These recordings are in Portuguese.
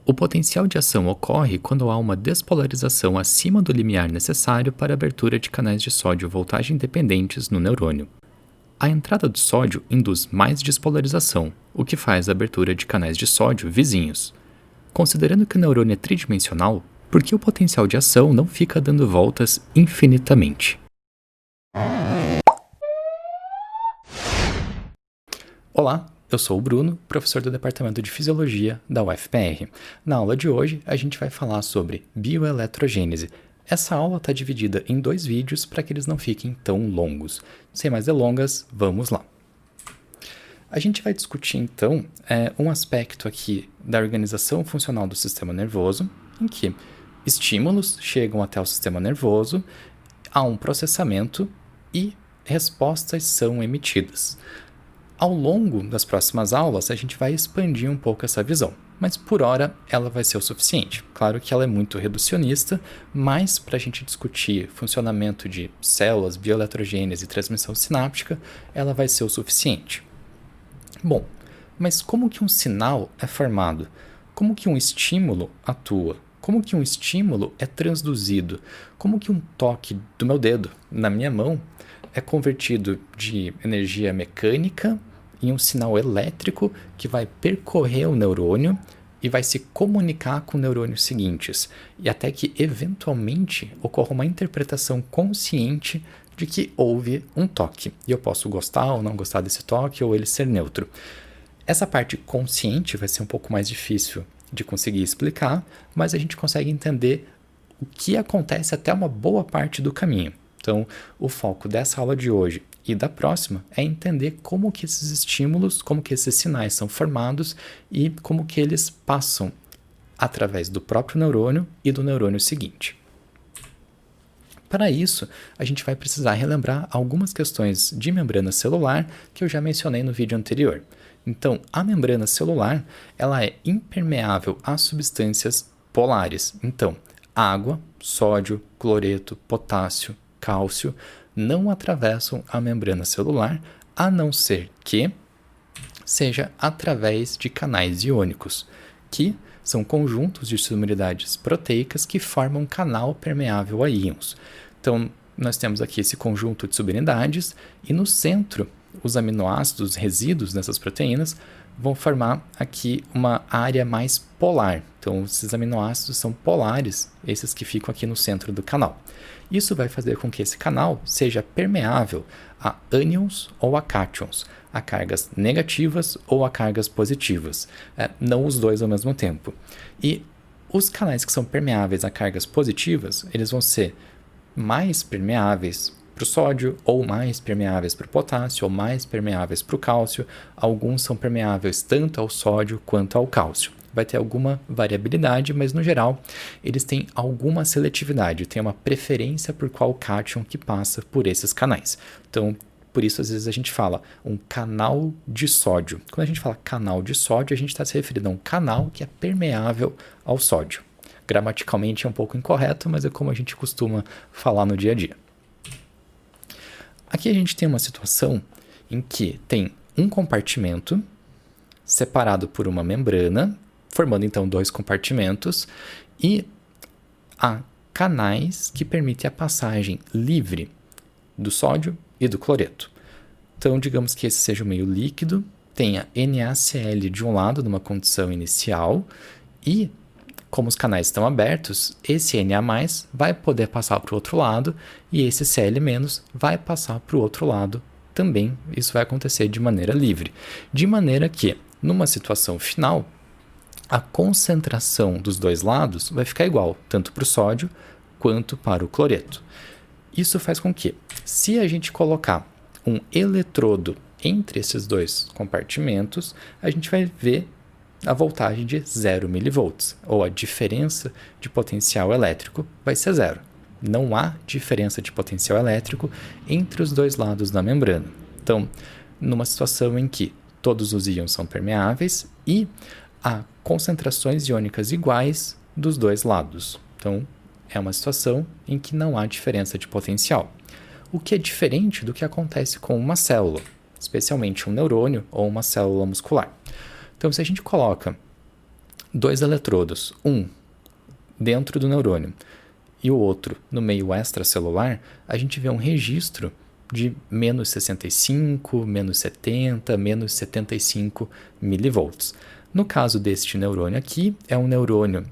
O potencial de ação ocorre quando há uma despolarização acima do limiar necessário para a abertura de canais de sódio voltagem dependentes no neurônio. A entrada do sódio induz mais despolarização, o que faz a abertura de canais de sódio vizinhos. Considerando que o neurônio é tridimensional, por que o potencial de ação não fica dando voltas infinitamente? Olá, eu sou o Bruno, professor do Departamento de Fisiologia da UFPR. Na aula de hoje, a gente vai falar sobre bioeletrogênese. Essa aula está dividida em 2 vídeos para que eles não fiquem tão longos. Sem mais delongas, vamos lá. A gente vai discutir, então, um aspecto aqui da organização funcional do sistema nervoso, em que estímulos chegam até o sistema nervoso, há um processamento e respostas são emitidas. Ao longo das próximas aulas, a gente vai expandir um pouco essa visão, mas por hora ela vai ser o suficiente. Claro que ela é muito reducionista, mas para a gente discutir funcionamento de células, bioeletrogênese e transmissão sináptica, ela vai ser o suficiente. Bom, mas como que um sinal é formado? Como que um estímulo atua? Como que um estímulo é transduzido? Como que um toque do meu dedo na minha mão é convertido de energia mecânica em um sinal elétrico que vai percorrer o neurônio e vai se comunicar com neurônios seguintes, e até que, eventualmente, ocorra uma interpretação consciente de que houve um toque, e eu posso gostar ou não gostar desse toque, ou ele ser neutro. Essa parte consciente vai ser um pouco mais difícil de conseguir explicar, mas a gente consegue entender o que acontece até uma boa parte do caminho. Então, o foco dessa aula de hoje e da próxima é entender como que esses estímulos, como que esses sinais são formados e como que eles passam através do próprio neurônio e do neurônio seguinte. Para isso, a gente vai precisar relembrar algumas questões de membrana celular que eu já mencionei no vídeo anterior. Então, a membrana celular, ela é impermeável a substâncias polares. Então, água, sódio, cloreto, potássio, cálcio não atravessam a membrana celular, a não ser que seja através de canais iônicos, que são conjuntos de subunidades proteicas que formam um canal permeável a íons. Então, nós temos aqui esse conjunto de subunidades e no centro, os aminoácidos resíduos dessas proteínas vão formar aqui uma área mais polar. Então, esses aminoácidos são polares, esses que ficam aqui no centro do canal. Isso vai fazer com que esse canal seja permeável a ânions ou a cátions, a cargas negativas ou a cargas positivas, não os dois ao mesmo tempo. E os canais que são permeáveis a cargas positivas, eles vão ser mais permeáveis para o sódio, ou mais permeáveis para o potássio, ou mais permeáveis para o cálcio. Alguns são permeáveis tanto ao sódio quanto ao cálcio. Vai ter alguma variabilidade, mas no geral eles têm alguma seletividade, tem uma preferência por qual cátion que passa por esses canais. Então, por isso às vezes a gente fala um canal de sódio. Quando a gente fala canal de sódio, a gente está se referindo a um canal que é permeável ao sódio. Gramaticalmente é um pouco incorreto, mas é como a gente costuma falar no dia a dia. Aqui a gente tem uma situação em que tem um compartimento separado por uma membrana, formando então 2 compartimentos, e há canais que permitem a passagem livre do sódio e do cloreto. Então, digamos que esse seja o meio líquido, tenha NaCl de um lado numa condição inicial e, como os canais estão abertos, esse Na+, vai poder passar para o outro lado e esse Cl- vai passar para o outro lado também. Isso vai acontecer de maneira livre. De maneira que, numa situação final, a concentração dos 2 lados vai ficar igual, tanto para o sódio quanto para o cloreto. Isso faz com que, se a gente colocar um eletrodo entre esses 2 compartimentos, a gente vai ver a voltagem de 0 mV, ou a diferença de potencial elétrico vai ser 0. Não há diferença de potencial elétrico entre os 2 lados da membrana. Então, numa situação em que todos os íons são permeáveis e há concentrações iônicas iguais dos 2 lados. Então, é uma situação em que não há diferença de potencial. O que é diferente do que acontece com uma célula, especialmente um neurônio ou uma célula muscular. Então, se a gente coloca dois eletrodos, um dentro do neurônio e o outro no meio extracelular, a gente vê um registro de menos 65, menos 70, menos 75 milivolts. No caso deste neurônio aqui, é um neurônio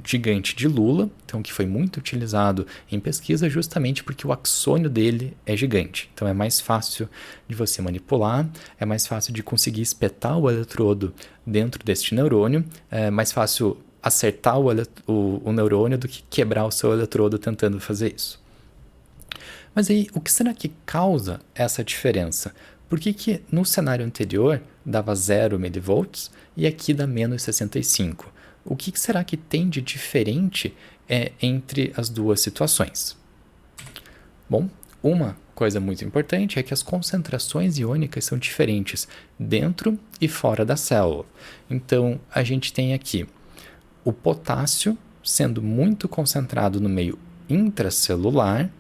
gigante de Lula, então que foi muito utilizado em pesquisa justamente porque o axônio dele é gigante. Então é mais fácil de você manipular, é mais fácil de conseguir espetar o eletrodo dentro deste neurônio, é mais fácil acertar o neurônio do que quebrar o seu eletrodo tentando fazer isso. Mas aí, o que será que causa essa diferença? Por que no cenário anterior dava 0 milivolts e aqui dá menos 65? O que será que tem de diferente entre as duas situações? Bom, uma coisa muito importante é que as concentrações iônicas são diferentes dentro e fora da célula. Então, a gente tem aqui o potássio sendo muito concentrado no meio intracelular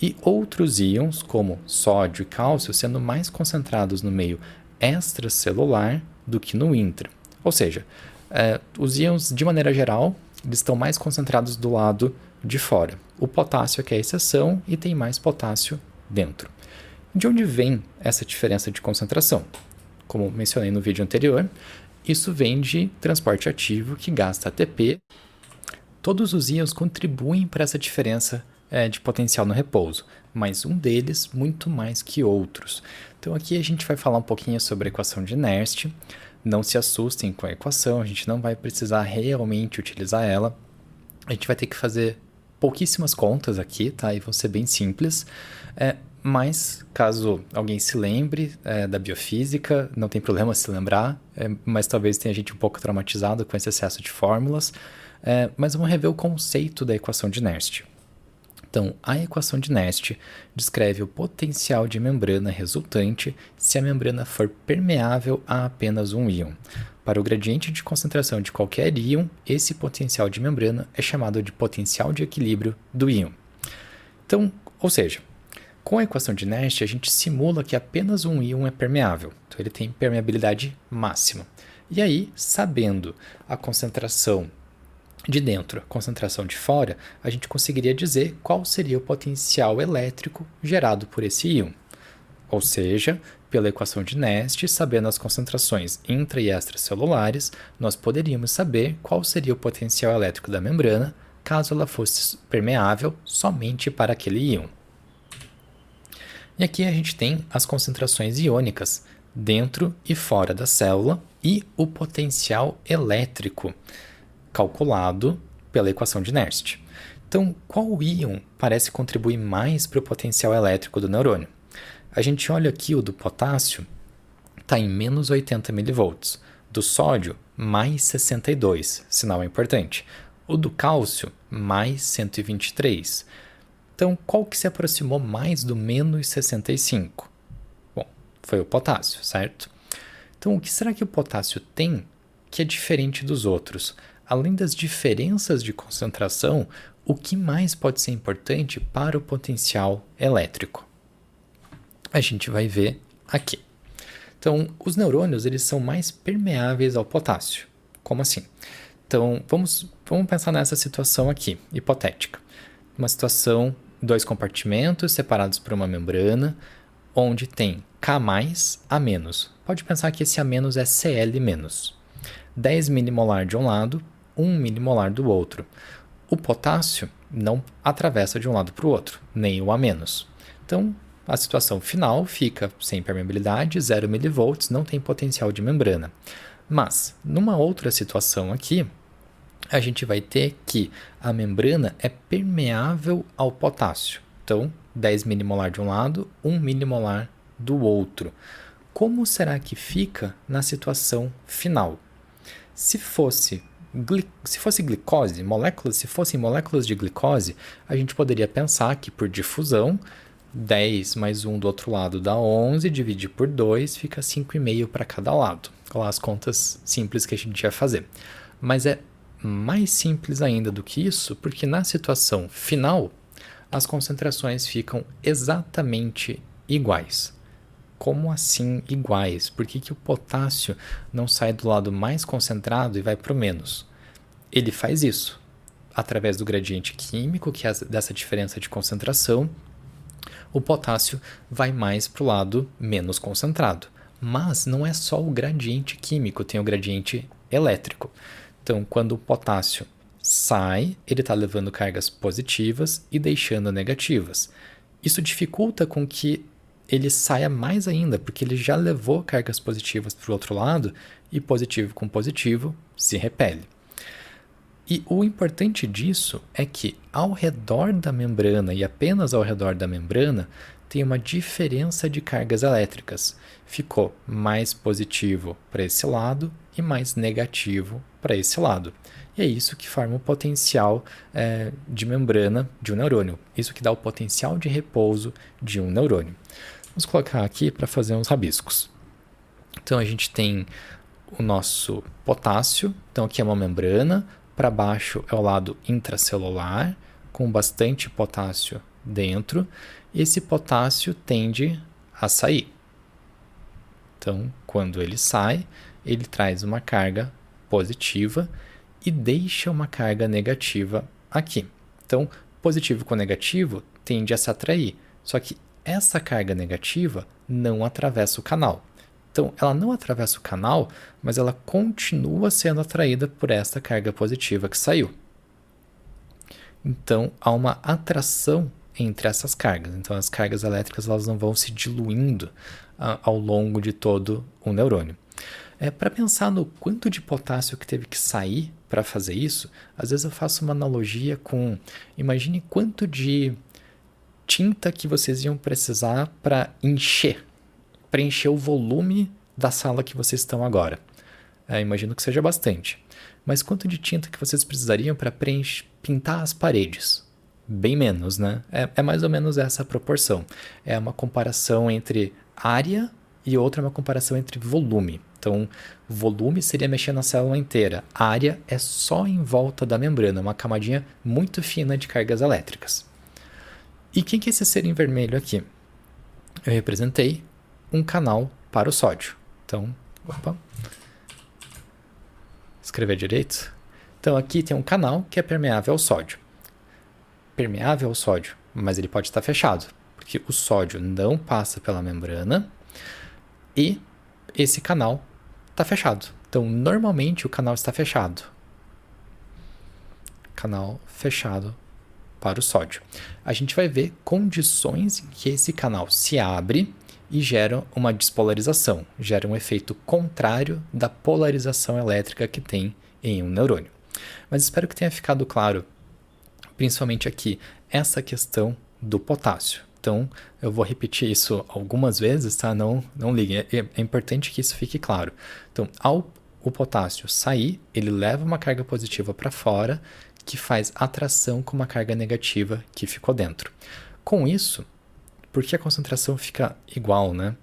e outros íons, como sódio e cálcio, sendo mais concentrados no meio extracelular do que no intra. Ou seja, os íons, de maneira geral, eles estão mais concentrados do lado de fora. O potássio aqui é a exceção e tem mais potássio dentro. De onde vem essa diferença de concentração? Como mencionei no vídeo anterior, isso vem de transporte ativo que gasta ATP. Todos os íons contribuem para essa diferença de potencial no repouso, mas um deles muito mais que outros. Então aqui a gente vai falar um pouquinho sobre a equação de Nernst. Não se assustem com a equação, a gente não vai precisar realmente utilizar ela. A gente vai ter que fazer pouquíssimas contas aqui, tá? E vão ser bem simples. Mas, caso alguém se lembre da biofísica, não tem problema se lembrar, mas talvez tenha gente um pouco traumatizado com esse excesso de fórmulas. Mas vamos rever o conceito da equação de Nernst. Então, a equação de Nernst descreve o potencial de membrana resultante se a membrana for permeável a apenas um íon. Para o gradiente de concentração de qualquer íon, esse potencial de membrana é chamado de potencial de equilíbrio do íon. Então, ou seja, com a equação de Nernst, a gente simula que apenas um íon é permeável, então ele tem permeabilidade máxima. E aí, sabendo a concentração de dentro, a concentração de fora, a gente conseguiria dizer qual seria o potencial elétrico gerado por esse íon. Ou seja, pela equação de Nernst, sabendo as concentrações intra- e extracelulares, nós poderíamos saber qual seria o potencial elétrico da membrana caso ela fosse permeável somente para aquele íon. E aqui a gente tem as concentrações iônicas dentro e fora da célula e o potencial elétrico calculado pela equação de Nernst. Então, qual íon parece contribuir mais para o potencial elétrico do neurônio? A gente olha aqui o do potássio, está em menos 80 milivolts. Do sódio, mais 62, sinal importante. O do cálcio, mais 123. Então, qual que se aproximou mais do menos 65? Bom, foi o potássio, certo? Então, o que será que o potássio tem que é diferente dos outros? Além das diferenças de concentração, o que mais pode ser importante para o potencial elétrico? A gente vai ver aqui. Então, os neurônios eles são mais permeáveis ao potássio. Como assim? Então, vamos pensar nessa situação aqui, hipotética. Uma situação, dois compartimentos separados por uma membrana, onde tem K+, A-. Pode pensar que esse A- é Cl-. 10 milimolar de um lado, 1 milimolar do outro. O potássio não atravessa de um lado para o outro, nem o A-. Então, a situação final fica sem permeabilidade, 0 milivolts, não tem potencial de membrana. Mas, numa outra situação aqui, a gente vai ter que a membrana é permeável ao potássio. Então, 10 milimolar de um lado, 1 milimolar do outro. Como será que fica na situação final? Se fosse glicose, se fossem moléculas de glicose, a gente poderia pensar que por difusão, 10 mais 1 do outro lado dá 11, dividir por 2 fica 5,5 para cada lado. Olha as contas simples que a gente ia fazer. Mas é mais simples ainda do que isso, porque na situação final, as concentrações ficam exatamente iguais. como assim iguais? Por que o potássio não sai do lado mais concentrado e vai para o menos? Ele faz isso através do gradiente químico, que é dessa diferença de concentração. O potássio vai mais para o lado menos concentrado. Mas não é só o gradiente químico, tem o gradiente elétrico. Então, quando o potássio sai, ele está levando cargas positivas e deixando negativas. Isso dificulta com que ele saia mais ainda, porque ele já levou cargas positivas para o outro lado e positivo com positivo se repele. E o importante disso é que ao redor da membrana e apenas ao redor da membrana tem uma diferença de cargas elétricas. Ficou mais positivo para esse lado e mais negativo para esse lado. E é isso que forma o potencial de membrana de um neurônio. Isso que dá o potencial de repouso de um neurônio. Vamos colocar aqui para fazer uns rabiscos. Então a gente tem o nosso potássio. Então aqui é uma membrana. Para baixo é o lado intracelular, com bastante potássio dentro. Esse potássio tende a sair. Então, quando ele sai, ele traz uma carga positiva e deixa uma carga negativa aqui. Então, positivo com negativo tende a se atrair, só que essa carga negativa não atravessa o canal. Então, ela não atravessa o canal, mas ela continua sendo atraída por essa carga positiva que saiu. Então, há uma atração entre essas cargas. Então, as cargas elétricas elas não vão se diluindo ao longo de todo o neurônio. Para pensar no quanto de potássio que teve que sair para fazer isso, às vezes eu faço uma analogia com... Imagine quanto de tinta que vocês iam precisar para preencher o volume da sala que vocês estão agora. Imagino que seja bastante. Mas quanto de tinta que vocês precisariam para pintar as paredes? Bem menos, né? É mais ou menos essa a proporção. É uma comparação entre área e outra é uma comparação entre volume. Então, volume seria mexer na célula inteira. A área é só em volta da membrana, uma camadinha muito fina de cargas elétricas. E quem que é esse ser em vermelho aqui? Eu representei um canal para o sódio. Então, escrever direito. Então, aqui tem um canal que é permeável ao sódio. Permeável ao sódio, mas ele pode estar fechado, porque o sódio não passa pela membrana e esse canal está fechado. Então, normalmente o canal está fechado. Canal fechado para o sódio. A gente vai ver condições em que esse canal se abre e gera uma despolarização, gera um efeito contrário da polarização elétrica que tem em um neurônio. Mas espero que tenha ficado claro, principalmente aqui, essa questão do potássio. Então, eu vou repetir isso algumas vezes, tá? Não liguem, é importante que isso fique claro. Então, ao o potássio sair, ele leva uma carga positiva para fora, que faz atração com uma carga negativa que ficou dentro. Com isso, porque a concentração fica igual, né?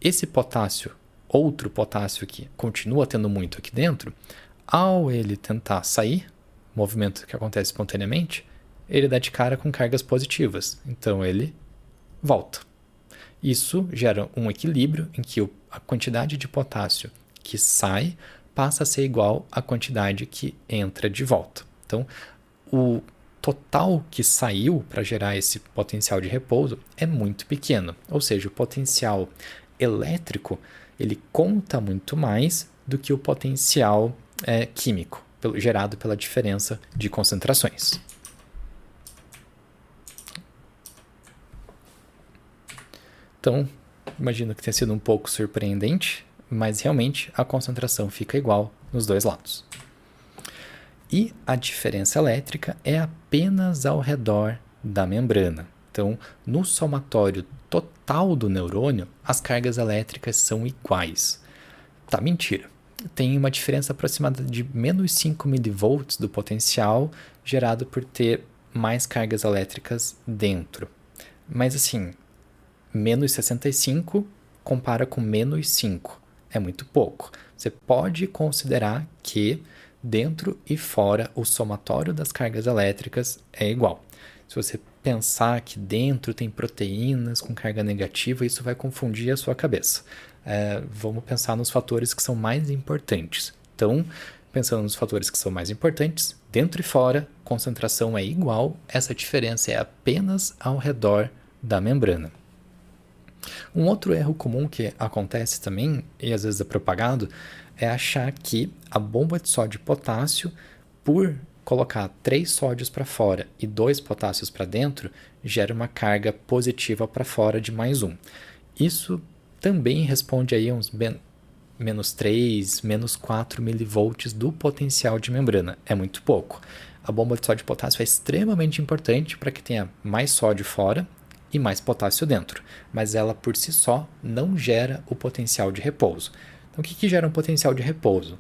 Esse potássio, outro potássio que continua tendo muito aqui dentro, ao ele tentar sair, movimento que acontece espontaneamente, ele dá de cara com cargas positivas, então ele volta. Isso gera um equilíbrio em que a quantidade de potássio que sai passa a ser igual à quantidade que entra de volta. Então, o total que saiu para gerar esse potencial de repouso é muito pequeno, ou seja, o potencial elétrico ele conta muito mais do que o potencial químico, gerado pela diferença de concentrações. Então, imagino que tenha sido um pouco surpreendente, mas realmente a concentração fica igual nos dois lados. E a diferença elétrica é apenas ao redor da membrana. Então, no somatório total do neurônio, as cargas elétricas são iguais. Tá, mentira. Tem uma diferença aproximada de menos 5 mV do potencial gerado por ter mais cargas elétricas dentro. Mas assim, menos 65 compara com menos 5. É muito pouco. Você pode considerar que dentro e fora o somatório das cargas elétricas é igual. Se você pensar que dentro tem proteínas com carga negativa, isso vai confundir a sua cabeça. Vamos pensar nos fatores que são mais importantes. Então, pensando nos fatores que são mais importantes, dentro e fora, concentração é igual, essa diferença é apenas ao redor da membrana. Um outro erro comum que acontece também, e às vezes é propagado, é achar que a bomba de sódio e potássio, por colocar 3 sódios para fora e 2 potássios para dentro, gera uma carga positiva para fora de mais 1. Isso também responde aí a uns menos 3, menos 4 milivolts do potencial de membrana. É muito pouco. A bomba de sódio e potássio é extremamente importante para que tenha mais sódio fora e mais potássio dentro, mas ela por si só não gera o potencial de repouso. Então, o que gera um potencial de repouso?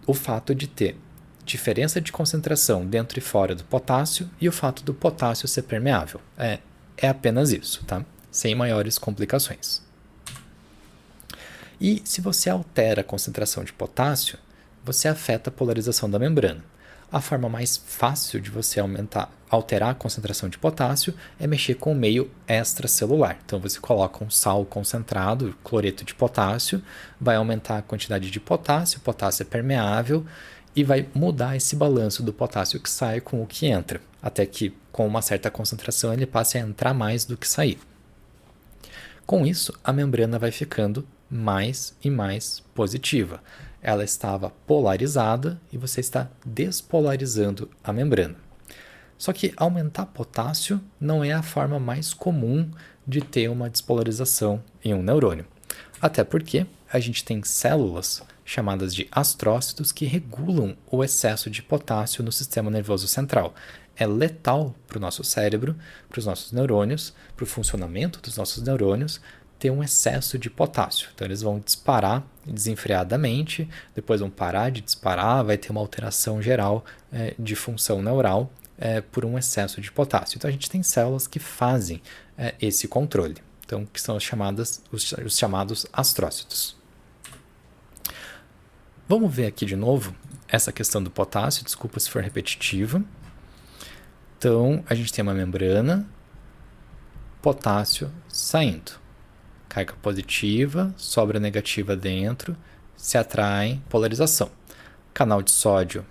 O fato de ter diferença de concentração dentro e fora do potássio e o fato do potássio ser permeável. É apenas isso, tá? Sem maiores complicações. E se você altera a concentração de potássio, você afeta a polarização da membrana. A forma mais fácil de você alterar a concentração de potássio é mexer com o meio extracelular. Então você coloca um sal concentrado, cloreto de potássio, vai aumentar a quantidade de potássio, o potássio é permeável e vai mudar esse balanço do potássio que sai com o que entra, até que com uma certa concentração ele passe a entrar mais do que sair. Com isso, a membrana vai ficando mais e mais positiva. Ela estava polarizada e você está despolarizando a membrana. Só que aumentar potássio não é a forma mais comum de ter uma despolarização em um neurônio. Até porque a gente tem células chamadas de astrócitos que regulam o excesso de potássio no sistema nervoso central. É letal para o nosso cérebro, para os nossos neurônios, para o funcionamento dos nossos neurônios, ter um excesso de potássio. Então, eles vão disparar desenfreadamente, depois vão parar de disparar, vai ter uma alteração geral de função neural por um excesso de potássio. Então, a gente tem células que fazem esse controle, então, que são os chamados astrócitos. Vamos ver aqui de novo essa questão do potássio, desculpa se for repetitivo. Então, a gente tem uma membrana, potássio saindo. Carga positiva, sobra negativa dentro, se atraem, polarização. Canal de sódio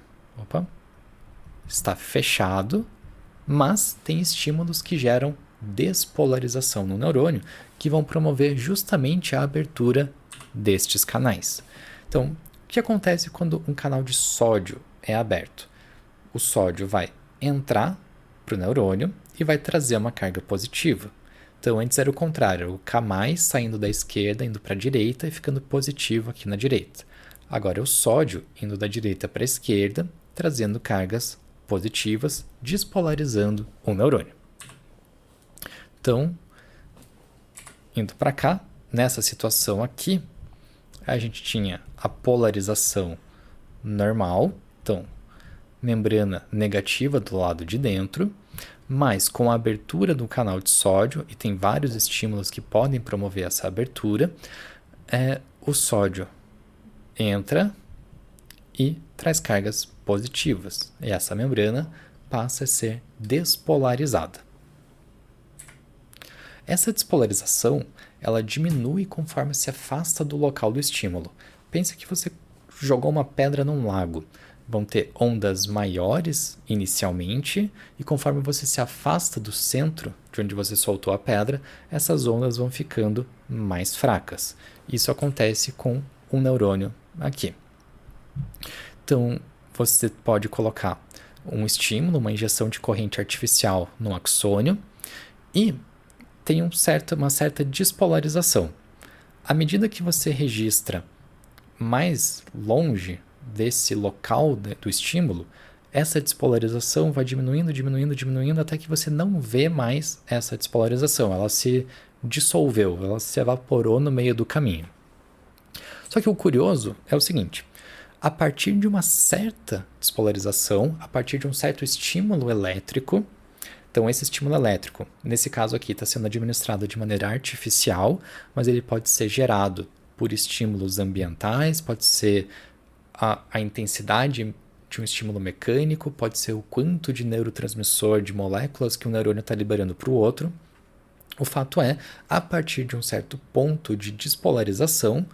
está fechado, mas tem estímulos que geram despolarização no neurônio, que vão promover justamente a abertura destes canais. Então, o que acontece quando um canal de sódio é aberto? O sódio vai entrar para o neurônio e vai trazer uma carga positiva. Então, antes era o contrário, o K+, saindo da esquerda, indo para a direita e ficando positivo aqui na direita. Agora é o sódio indo da direita para a esquerda, trazendo cargas positivas, despolarizando o neurônio. Então, indo para cá, nessa situação aqui, a gente tinha a polarização normal, então, membrana negativa do lado de dentro, mas com a abertura do canal de sódio, e tem vários estímulos que podem promover essa abertura, o sódio entra e traz cargas positivas, e essa membrana passa a ser despolarizada. Essa despolarização, ela diminui conforme se afasta do local do estímulo. Pense que você jogou uma pedra num lago. Vão ter ondas maiores inicialmente, e conforme você se afasta do centro de onde você soltou a pedra, essas ondas vão ficando mais fracas. Isso acontece com um neurônio aqui. Então, você pode colocar um estímulo, uma injeção de corrente artificial no axônio, e tem uma certa despolarização. À medida que você registra mais longe desse local do estímulo, essa despolarização vai diminuindo, diminuindo, diminuindo, até que você não vê mais essa despolarização. Ela se dissolveu, ela se evaporou no meio do caminho. Só que o curioso é o seguinte: a partir de uma certa despolarização, a partir de um certo estímulo elétrico, então esse estímulo elétrico, nesse caso aqui, está sendo administrado de maneira artificial, mas ele pode ser gerado por estímulos ambientais, pode ser a intensidade de um estímulo mecânico, pode ser o quanto de neurotransmissor, de moléculas que um neurônio está liberando para o outro. O fato é, a partir de um certo ponto de despolarização,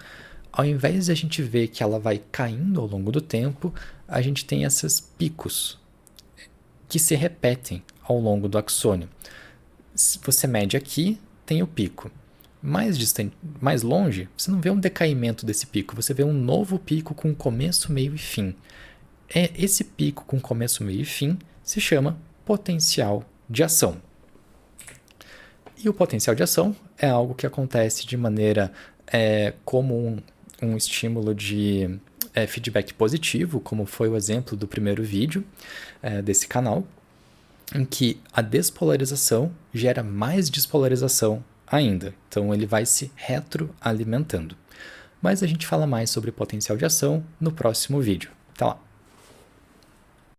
ao invés de a gente ver que ela vai caindo ao longo do tempo, a gente tem esses picos que se repetem ao longo do axônio. Se você mede aqui, tem o pico. Mais distante, mais longe, você não vê um decaimento desse pico, você vê um novo pico com começo, meio e fim. Esse pico com começo, meio e fim se chama potencial de ação. E o potencial de ação é algo que acontece de maneira como um estímulo de feedback positivo, como foi o exemplo do primeiro vídeo desse canal, em que a despolarização gera mais despolarização ainda. Então, ele vai se retroalimentando. Mas a gente fala mais sobre potencial de ação no próximo vídeo. Até lá!